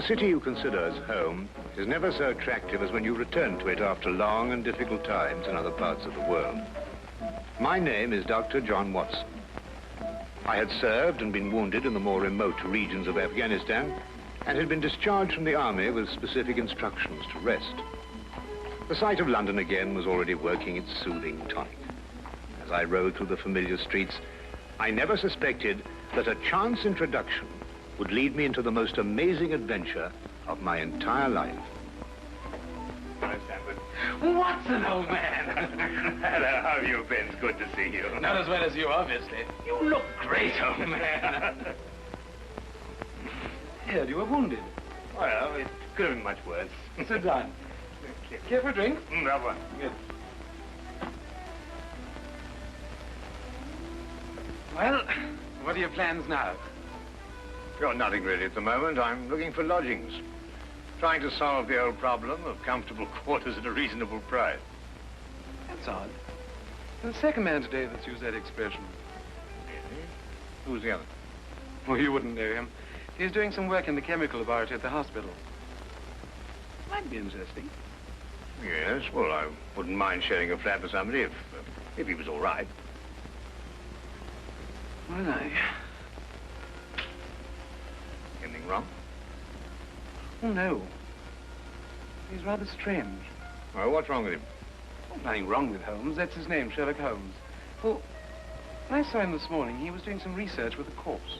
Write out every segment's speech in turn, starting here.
The city you consider as home is never so attractive as when you return to it after long and difficult times in other parts of the world. My name is Dr. John Watson. I had served and been wounded in the more remote regions of Afghanistan and had been discharged from the army with specific instructions to rest. The sight of London again was already working its soothing tonic. As I rode through the familiar streets, I never suspected that a chance introduction would lead me into the most amazing adventure of my entire life. Hi, Stanford. Watson, old man. Hello, how have you been? It's good to see you. Not as well as you, obviously. You look great, old man. Heard you were wounded. Well, it could have been much worse. Sit down. Care for a drink? That one. Good. Well, what are your plans now? Got nothing really at the moment. I'm looking for lodgings. Trying to solve the old problem of comfortable quarters at a reasonable price. That's odd. There's the second man today that's used that expression. Really? Who's the other? Well, you wouldn't know him. He's doing some work in the chemical laboratory at the hospital. Might be interesting. Yes, well, I wouldn't mind sharing a flat with somebody if he was all right. Well, Anything wrong? Oh, no. He's rather strange. Well, what's wrong with him? Oh, nothing wrong with Holmes. That's his name, Sherlock Holmes. Well, when I saw him this morning, he was doing some research with a corpse.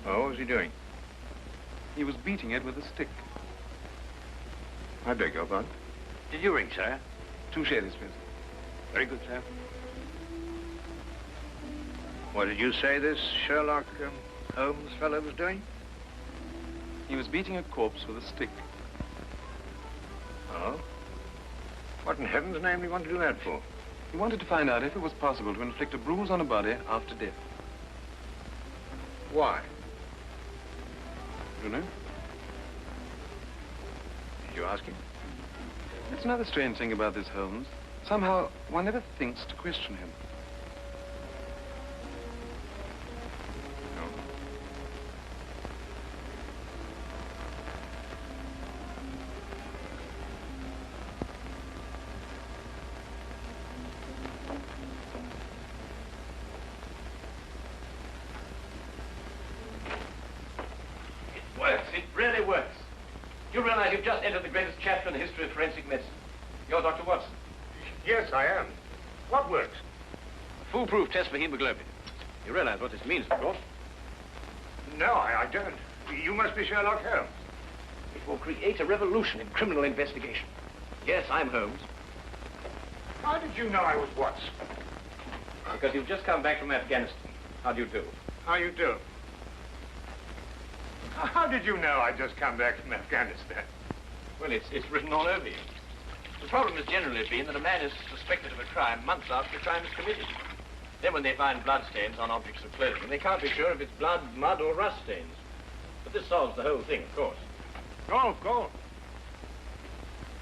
Oh, what was he doing? He was beating it with a stick. I beg your pardon? Did you ring, sir? 2 shillings, please. Very good, sir. What did you say this Sherlock Holmes fellow was doing? He was beating a corpse with a stick. Oh? What in heaven's name do you want to do that for? He wanted to find out if it was possible to inflict a bruise on a body after death. Why? You know? Did you ask him? That's another strange thing about this Holmes. Somehow, one never thinks to question him. No. It works. It really works. You realize you've just entered the greatest chapter in the history of forensic medicine. You're Dr. Watson. Yes, I am. What works? A foolproof test for hemoglobin. You realize what this means, of course. No, I don't. You must be Sherlock Holmes. It will create a revolution in criminal investigation. Yes, I'm Holmes. How did you know I was Watson? Because you've just come back from Afghanistan. How do you do? How you do? How did you know I'd just come back from Afghanistan? Well, it's written all over you. The problem has generally been that a man is suspected of a crime months after the crime is committed. Then when they find bloodstains on objects of clothing, they can't be sure if it's blood, mud, or rust stains. But this solves the whole thing, of course. Oh, of course.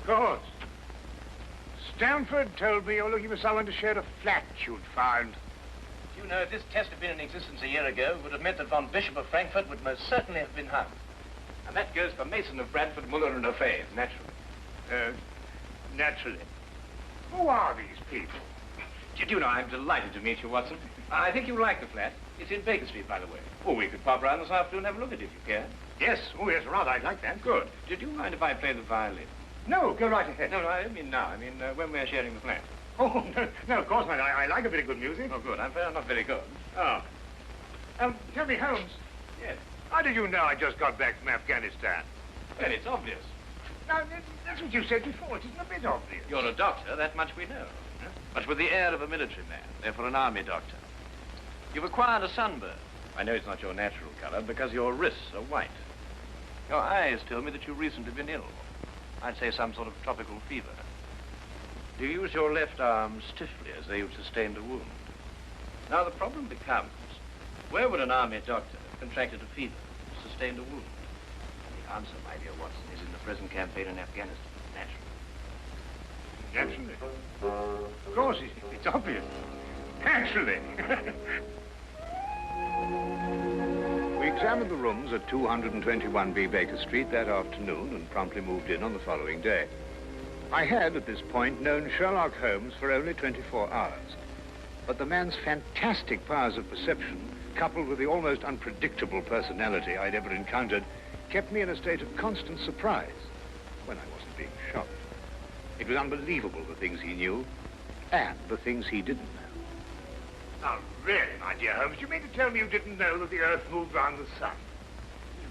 Of course. Stanford told me you're looking for someone to share a flat you'd found. You know, if this test had been in existence a year ago, it would have meant that von Bishop of Frankfurt would most certainly have been hung. And that goes for Mason of Bradford, Muller, and O'Fay, naturally. Naturally. Who are these people? Did you know, I'm delighted to meet you, Watson. I think you'll like the flat. It's in Baker Street, by the way. Oh, we could pop round this afternoon and have a look at it, if you care. Yes. Oh, yes, rather. I'd like that. Good. Did you mind if I play the violin? No, go right ahead. No, I mean now. I mean, when we're sharing the flat. Oh, no, of course not. I like a bit of good music. Oh, good. I'm not very good. Oh. Tell me, Holmes. Yes. How did you know I just got back from Afghanistan? Well, it's obvious. Now, that's what you said before. It isn't a bit obvious. You're a doctor, that much we know. Huh? But with the air of a military man, therefore an army doctor. You've acquired a sunburn. I know it's not your natural color because your wrists are white. Your eyes tell me that you've recently been ill. I'd say some sort of tropical fever. You use your left arm stiffly as though you've sustained a wound. Now the problem becomes, where would an army doctor have contracted a fever, sustained a wound? The answer, my dear Watson, is in the present campaign in Afghanistan, naturally. Naturally. Of course, it's obvious. Naturally. We examined the rooms at 221B Baker Street that afternoon and promptly moved in on the following day. I had, at this point, known Sherlock Holmes for only 24 hours. But the man's fantastic powers of perception, coupled with the almost unpredictable personality I'd ever encountered, kept me in a state of constant surprise when I wasn't being shocked. It was unbelievable, the things he knew and the things he didn't know. Now, really, my dear Holmes, you mean to tell me you didn't know that the Earth moved round the sun?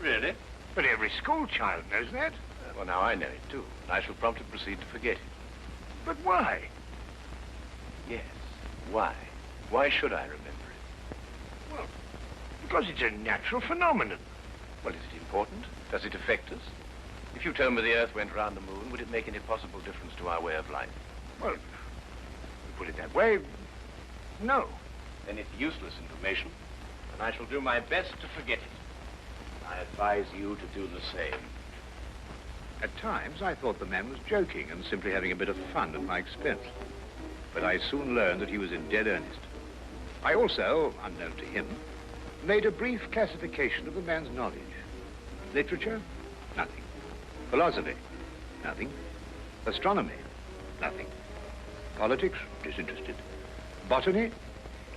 Really? But every school child knows that. Well, now I know it, too. And I shall promptly proceed to forget it. But why? Yes. Why? Why should I remember it? Well, because it's a natural phenomenon. Well, is it important? Does it affect us? If you told me the Earth went round the moon, would it make any possible difference to our way of life? Well, to put it that way, no. Then it's useless information, and I shall do my best to forget it. I advise you to do the same. At times, I thought the man was joking and simply having a bit of fun at my expense. But I soon learned that he was in dead earnest. I also, unknown to him, made a brief classification of the man's knowledge. Literature? Nothing. Philosophy? Nothing. Astronomy? Nothing. Politics? Disinterested. Botany?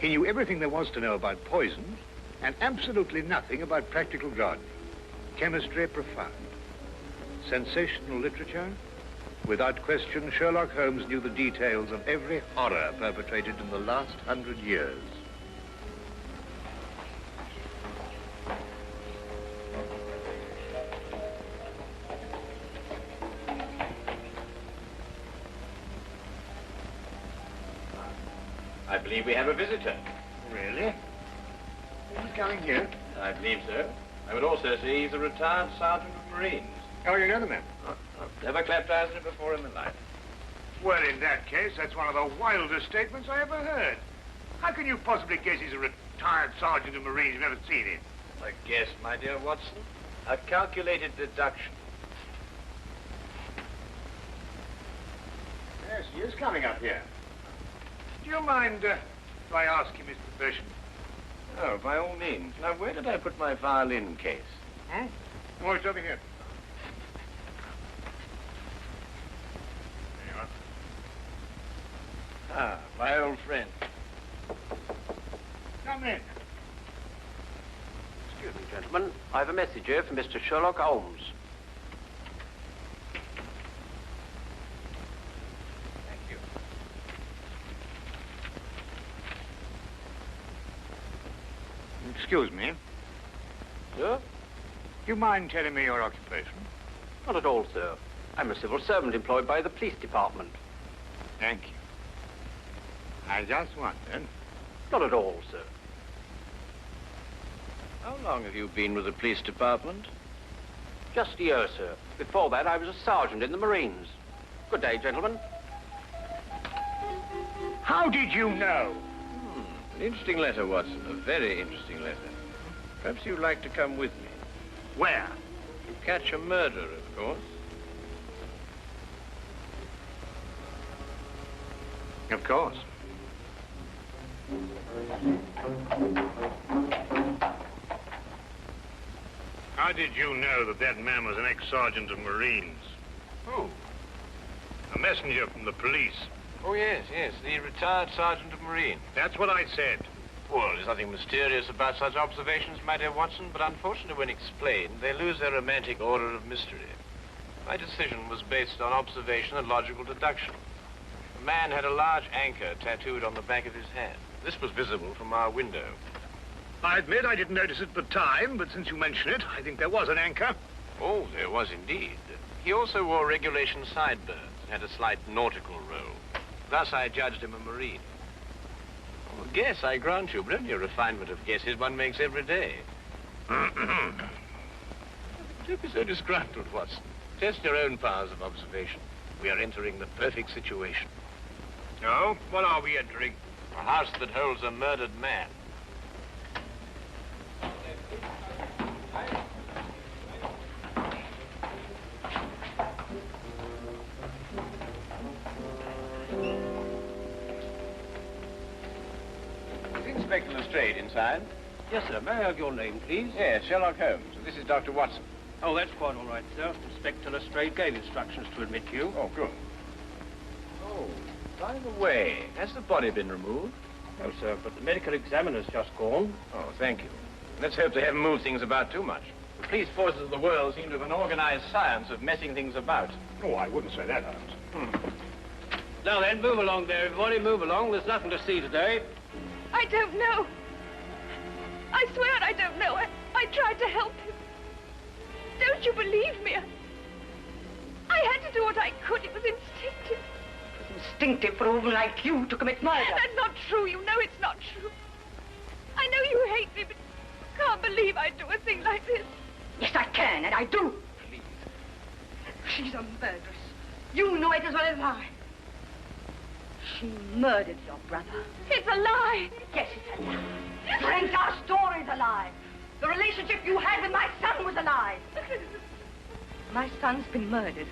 He knew everything there was to know about poisons and absolutely nothing about practical gardening. Chemistry? Profound. Sensational literature? Without question, Sherlock Holmes knew the details of every horror perpetrated in the last 100 years. I believe we have a visitor. Really? Who's coming here? I believe so. I would also say he's a retired sergeant of Marines. Oh, you know the man? I've never clapped eyes on him before in my life. Well, in that case, that's one of the wildest statements I ever heard. How can you possibly guess he's a retired sergeant of Marines? You've never seen him. A guess, my dear Watson. A calculated deduction. Yes, he is coming up here. Do you mind if I ask him his profession? Oh, by all means. Now, where did I put my violin case? Hmm? Oh, it's over here. There you are. Ah, my old friend. Come in. Excuse me, gentlemen. I have a message here from Mr. Sherlock Holmes. Thank you. Excuse me. Sir? Do you mind telling me your occupation? Not at all, sir. I'm a civil servant employed by the police department. Thank you. I just wondered. Not at all, sir. How long have you been with the police department? Just a year, sir. Before that, I was a sergeant in the Marines. Good day, gentlemen. How did you know? An interesting letter, Watson. A very interesting letter. Perhaps you'd like to come with me. Where? To catch a murderer, of course. Of course. How did you know that that man was an ex-sergeant of Marines? Who? A messenger from the police. Oh, yes, the retired sergeant of Marine. That's what I said. Well, there's nothing mysterious about such observations, my dear Watson, but unfortunately, when explained, they lose their romantic order of mystery. My decision was based on observation and logical deduction. The man had a large anchor tattooed on the back of his hand. This was visible from our window. I admit I didn't notice it at the time, but since you mention it, I think there was an anchor. Oh, there was indeed. He also wore regulation sideburns and had a slight nautical roll. Thus, I judged him a Marine. Oh, guess, I grant you, but only a refinement of guesses one makes every day. Don't be so disgruntled, Watson. Test your own powers of observation. We are entering the perfect situation. Oh, what are we entering? A house that holds a murdered man. Is Inspector Lestrade inside? Yes, sir. May I have your name, please? Yes, Sherlock Holmes. This is Dr. Watson. Oh, that's quite all right, sir. Inspector Lestrade gave instructions to admit you. Oh, good. Oh, by the way, has the body been removed? No, sir, but the medical examiner's just gone. Oh, thank you. Let's hope they haven't moved things about too much. The police forces of the world seem to have an organized science of messing things about. Oh, I wouldn't say that, Holmes. Now then, move along there, everybody. Move along. There's nothing to see today. I don't know. I swear I don't know. I tried to help him. Don't you believe me? I had to do what I could. It was instinctive. It was instinctive for a woman like you to commit murder. That's not true. You know it's not true. I know you hate me, but you can't believe I'd do a thing like this. Yes, I can, and I do. Please. She's a murderess. You know it as well as I. She murdered your brother. It's a lie. Yes, it's a lie. Your entire story's a lie. The relationship you had with my son was a lie. My son's been murdered.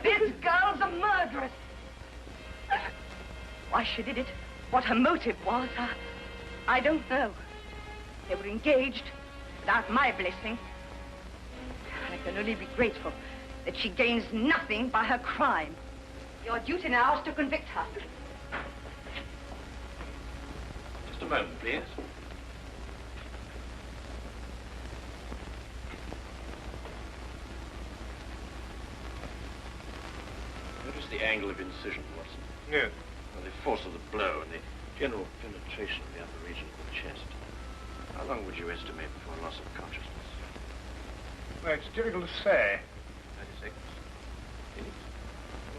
This girl's a murderess. Why she did it, what her motive was, I don't know. They were engaged without my blessing. I can only be grateful that she gains nothing by her crime. Your duty now is to convict her. Just a moment, please. Notice the angle of incision, Watson. Yes. Well, the force of the blow and the general penetration of the upper region of the chest. How long would you estimate before loss of consciousness? Well, it's difficult to say. 30 seconds. Minutes?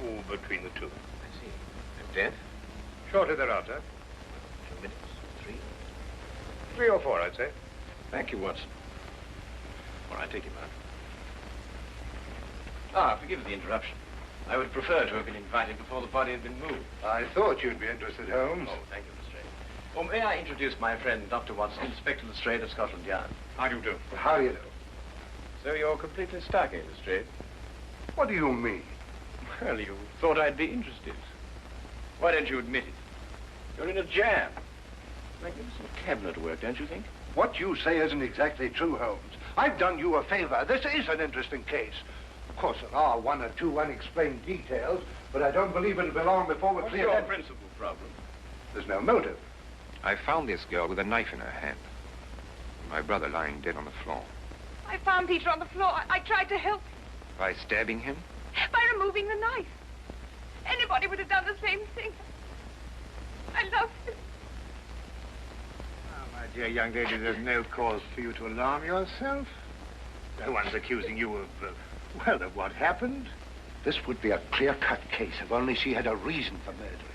Oh, between the two. I see. And death? Shortly thereafter. 2 minutes? 3? 3 or 4, I'd say. Thank you, Watson. All right, take him out. Ah, forgive the interruption. I would prefer to have been invited before the body had been moved. I thought you'd be interested, Holmes. Oh, thank you, Lestrade. Well, may I introduce my friend, Dr. Watson, Inspector Lestrade of Scotland Yard? How do you do? How do you know? So you're completely stuck, eh, Lestrade? What do you mean? Well, you thought I'd be interested. Why don't you admit it? You're in a jam. Magnificent cabinet work, don't you think? What you say isn't exactly true, Holmes. I've done you a favor. This is an interesting case. Of course, there are 1 or 2 unexplained details, but I don't believe it'll be long before we're What's clear. your principal problem? There's no motive. I found this girl with a knife in her hand. My brother lying dead on the floor. I found Peter on the floor. I tried to help By stabbing him? by removing the knife. Anybody would have done the same thing. I love him. Oh, my dear young lady, there's no cause for you to alarm yourself. No one's accusing you of, well, of what happened. This would be a clear-cut case if only she had a reason for murdering him.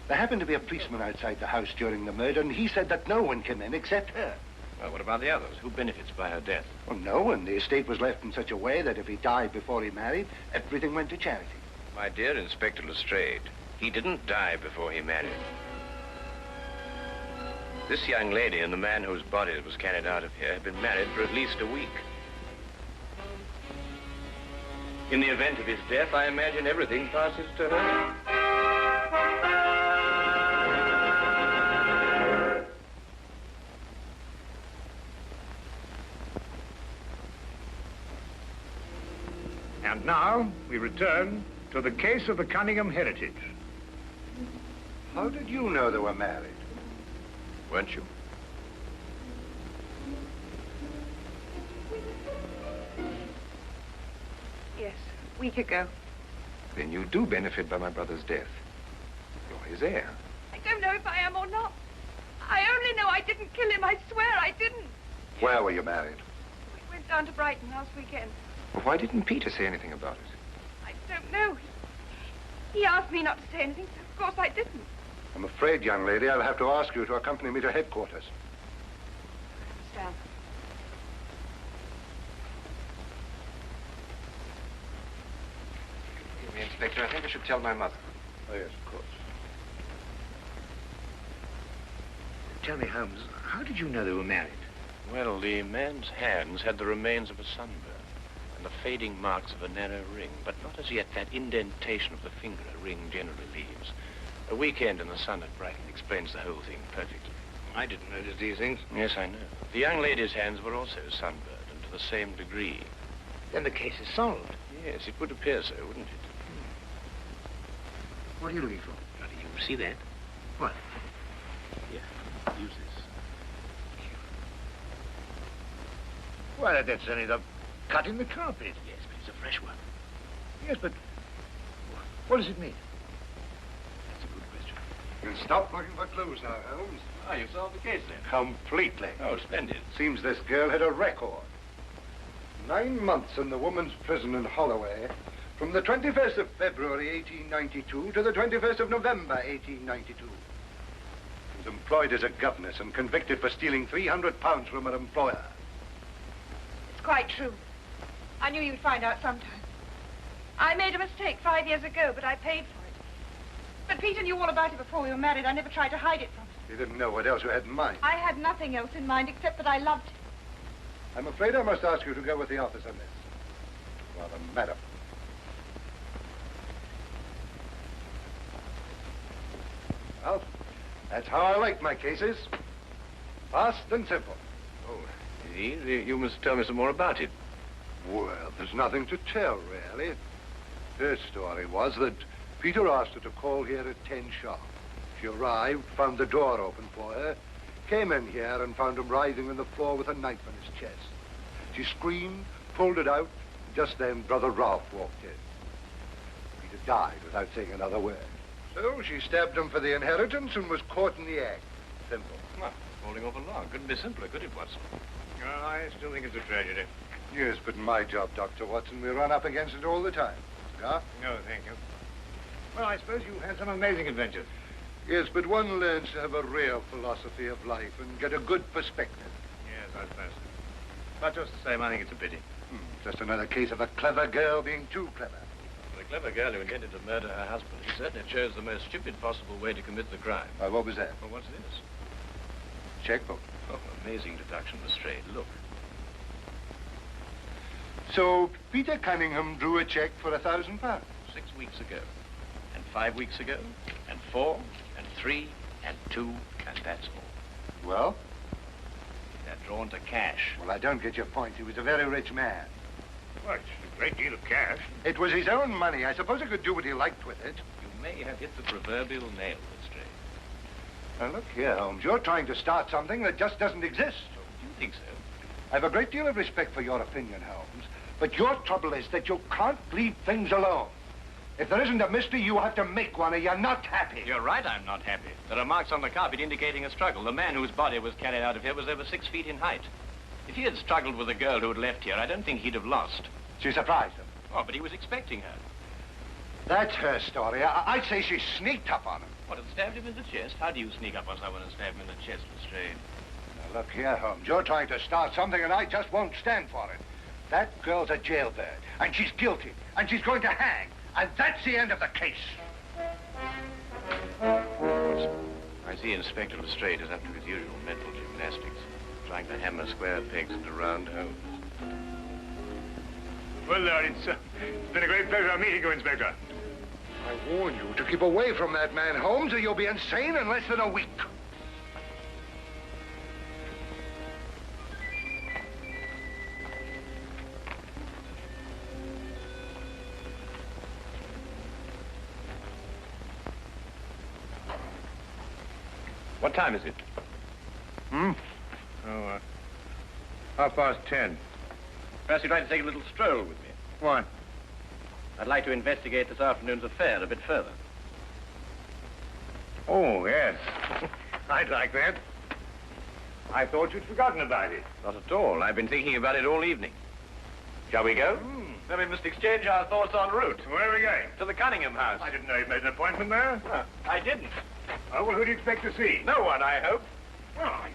There happened to be a policeman outside the house during the murder, and he said that no one came in except her. Well, what about the others? Who benefits by her death? Well, no one. The estate was left in such a way that if he died before he married, everything went to charity. My dear Inspector Lestrade, he didn't die before he married. This young lady and the man whose body was carried out of here had been married for at least a week. In the event of his death, I imagine everything passes to her. And now we return to the case of the Cunningham heritage. How did you know they were married? Weren't you? Yes, a week ago. Then you do benefit by my brother's death. You're his heir. I don't know if I am or not. I only know I didn't kill him. I swear I didn't. Where were you married? We went down to Brighton last weekend. Well, why didn't Peter say anything about it? I don't know. He asked me not to say anything, so of course I didn't. I'm afraid, young lady, I'll have to ask you to accompany me to headquarters. Sam. Excuse me, Inspector. I think I should tell my mother. Oh, yes, of course. Tell me, Holmes, how did you know they were married? Well, the man's hands had the remains of a sunburn and the fading marks of a narrow ring, but not as yet that indentation of the finger a ring generally leaves. A weekend in the sun at Brighton explains the whole thing perfectly. I didn't notice these things. Yes, I know. The young lady's hands were also sunburned, and to the same degree. Then the case is solved. Yes, it would appear so, wouldn't it? What are you looking for? Now, do you see that? What? Here, use this. Why, that's only the cut in the carpet. Yes, but it's a fresh one. Yes, but what does it mean? That's a good question. We'll stop looking for clues now, Holmes. Ah, you've solved the case then. Completely. Oh, splendid. Seems this girl had a record. 9 months in the woman's prison in Holloway, from the 21st of February, 1892, to the 21st of November, 1892. She was employed as a governess and convicted for stealing £300 from her employer. It's quite true. I knew you'd find out sometime. I made a mistake 5 years ago, but I paid for it. But Peter knew all about it before we were married. I never tried to hide it from him. You didn't know what else you had in mind. I had nothing else in mind except that I loved him. I'm afraid I must ask you to go with the office on this. Rather, madam. Well, that's how I like my cases. Fast and simple. Oh, you must tell me some more about it. Well, there's nothing to tell, really. Her story was that Peter asked her to call here at 10 sharp. She arrived, found the door open for her, came in here and found him writhing on the floor with a knife in his chest. She screamed, pulled it out, and just then Brother Ralph walked in. Peter died without saying another word. So she stabbed him for the inheritance and was caught in the act. Simple. Well, falling off a log. Couldn't be simpler, could it, Watson? Oh, I still think it's a tragedy. Yes, but in my job, Dr. Watson, we run up against it all the time. Cigar? No, thank you. Well, I suppose you've had some amazing adventures. Yes, but one learns to have a real philosophy of life and get a good perspective. Yes, I suppose so. But just the same, I think it's a pity. Just another case of a clever girl being too clever. The clever girl who intended to murder her husband, he certainly chose the most stupid possible way to commit the crime. What was that? Well, what's this? Checkbook. Oh, amazing deduction, Lestrade. Look. So Peter Cunningham drew a check for £1,000. 6 weeks ago, and 5 weeks ago, and 4, and 3, and 2, and that's all. Well? They're drawn to cash. Well, I don't get your point. He was a very rich man. Well, it's a great deal of cash. It was his own money. I suppose he could do what he liked with it. You may have hit the proverbial nail, Lestrade. Now, look here, Holmes. You're trying to start something that just doesn't exist. Do you think so? I have a great deal of respect for your opinion, Holmes. But your trouble is that you can't leave things alone. If there isn't a mystery, you have to make one, or you're not happy. You're right, I'm not happy. There are marks on the carpet indicating a struggle. The man whose body was carried out of here was over 6 feet in height. If he had struggled with the girl who had left here, I don't think he'd have lost. She surprised him. Oh, but he was expecting her. That's her story. I'd say she sneaked up on him. What, had stabbed him in the chest? How do you sneak up on someone and stab him in the chest, Lestrade? Now, look here, Holmes. You're trying to start something, and I just won't stand for it. That girl's a jailbird, and she's guilty, and she's going to hang. And that's the end of the case. I see Inspector Lestrade is up to his usual mental gymnastics, trying to hammer square pegs into round holes. Well, Lord, it's been a great pleasure meeting you, Inspector. I warn you to keep away from that man, Holmes, or you'll be insane in less than a week. What time is it? Oh, 10:30. Perhaps you'd like to take a little stroll with me. Why? I'd like to investigate this afternoon's affair a bit further. Oh, yes. I'd like that. I thought you'd forgotten about it. Not at all. I've been thinking about it all evening. Shall we go? Then we must exchange our thoughts en route. Where are we going? To the Cunningham house. I didn't know you'd made an appointment there. I didn't. Oh, well, who do you expect to see? No one, I hope. Well,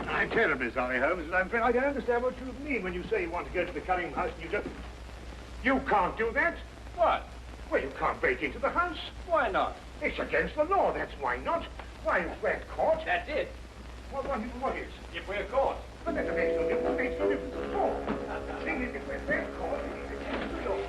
I'm terribly sorry, Holmes, but I'm afraid I don't understand what you mean when you say you want to go to the Cunningham house and you just... You can't do that. What? Well, you can't break into the house. Why not? It's against the law, that's why not. Why, if we're caught... That's it. What is? If we're caught. But that makes no difference. It makes no difference at all. The thing is, if we're caught, it's against the law.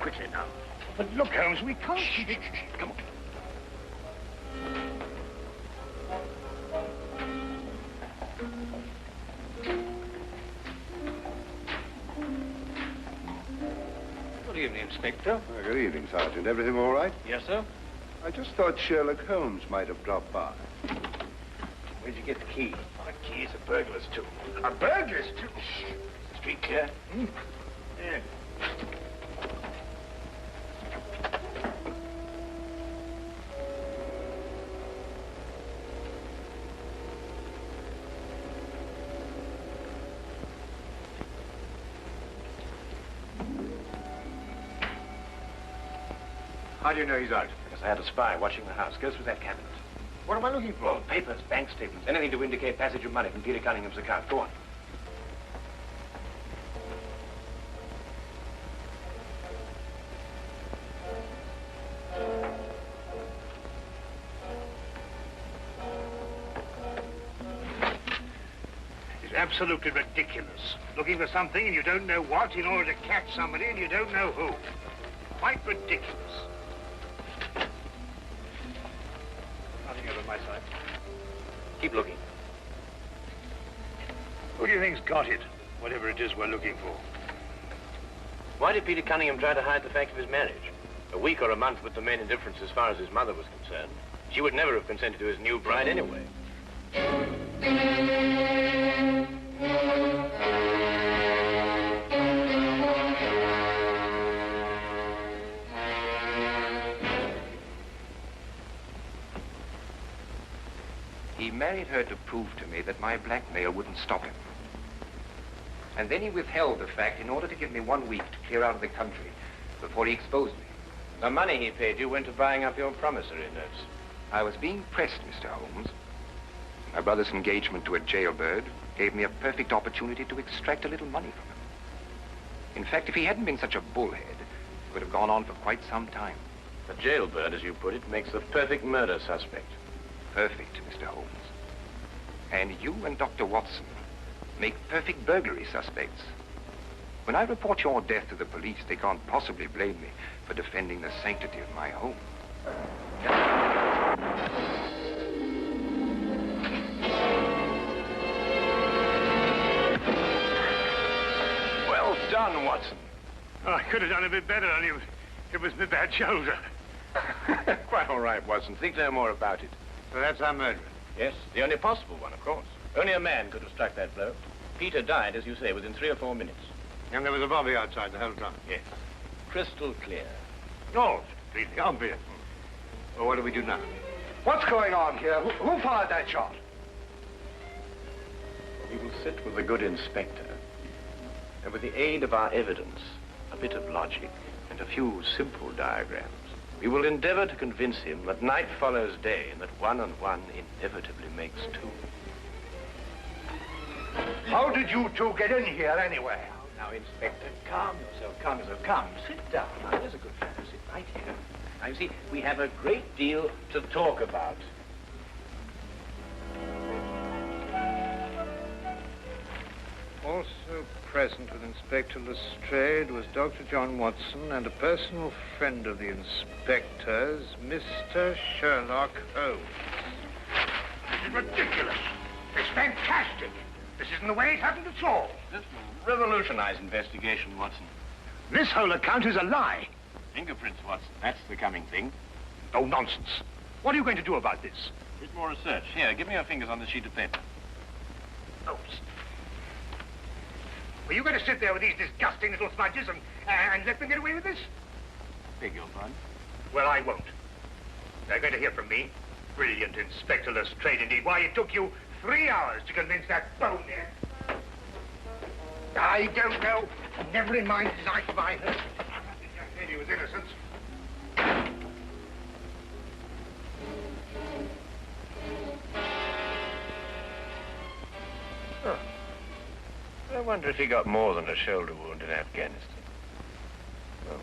quickly now. But look, Holmes, we can't... Shh. Come on. Good evening, Inspector. Good evening, Sergeant. Everything all right? Yes, sir. I just thought Sherlock Holmes might have dropped by. Where'd you get the key? The key's a burglar's too. A burglar's too? Street clear? Yeah. How do you know he's out? Because I had a spy watching the house. Go through that cabinet. What am I looking for? Oh, papers, bank statements, anything to indicate passage of money from Peter Cunningham's account. Go on. It's absolutely ridiculous. Looking for something and you don't know what in order to catch somebody and you don't know who. Quite ridiculous. Nothing over my side. Keep looking. Who do you think's got it? Whatever it is we're looking for. Why did Peter Cunningham try to hide the fact of his marriage? A week or a month would the main indifference as far as his mother was concerned. She would never have consented to his new bride anyway. He married her to prove to me that my blackmail wouldn't stop him. And then he withheld the fact in order to give me 1 week to clear out of the country before he exposed me. The money he paid you went to buying up your promissory notes. I was being pressed, Mr. Holmes. My brother's engagement to a jailbird gave me a perfect opportunity to extract a little money from him. In fact, if he hadn't been such a bullhead, it would have gone on for quite some time. A jailbird, as you put it, makes the perfect murder suspect. Perfect, Mr. Holmes. And you and Dr. Watson make perfect burglary suspects. When I report your death to the police, they can't possibly blame me for defending the sanctity of my home. Well done, Watson. Oh, I could have done a bit better, only it was my bad shoulder. Quite all right, Watson. Think no more about it. So that's our murderer. Yes, the only possible one, of course. Only a man could have struck that blow. Peter died, as you say, within 3 or 4 minutes. And there was a bobby outside the whole time. Yes. Crystal clear. No, it's completely obvious. Well, what do we do now? What's going on here? Who fired that shot? We will sit with the good inspector, and with the aid of our evidence, a bit of logic, and a few simple diagrams, we will endeavor to convince him that night follows day and that 1 and 1 inevitably makes 2. How did you two get in here anyway? Now, Inspector, calm yourself, calm yourself. Come, sit down. Now, there's a good fellow. Sit right here. Now, you see, we have a great deal to talk about. Also present with Inspector Lestrade was Dr. John Watson and a personal friend of the inspector's, Mr. Sherlock Holmes. This is ridiculous. It's fantastic. This isn't the way it happened at all. This will revolutionize investigation, Watson. This whole account is a lie. Fingerprints, Watson. That's the coming thing. Oh, nonsense. What are you going to do about this? A bit more research. Here, give me your fingers on this sheet of paper. Oh, were you going to sit there with these disgusting little smudges and let them get away with this? Beg your pardon? Well, I won't. They're going to hear from me. Brilliant Inspector Lestrade, indeed. Why, it took you 3 hours to convince that bonehead. I don't know. Never in mind his life by her. This young lady was innocent. Oh. I wonder if he got more than a shoulder wound in Afghanistan. Oh, well.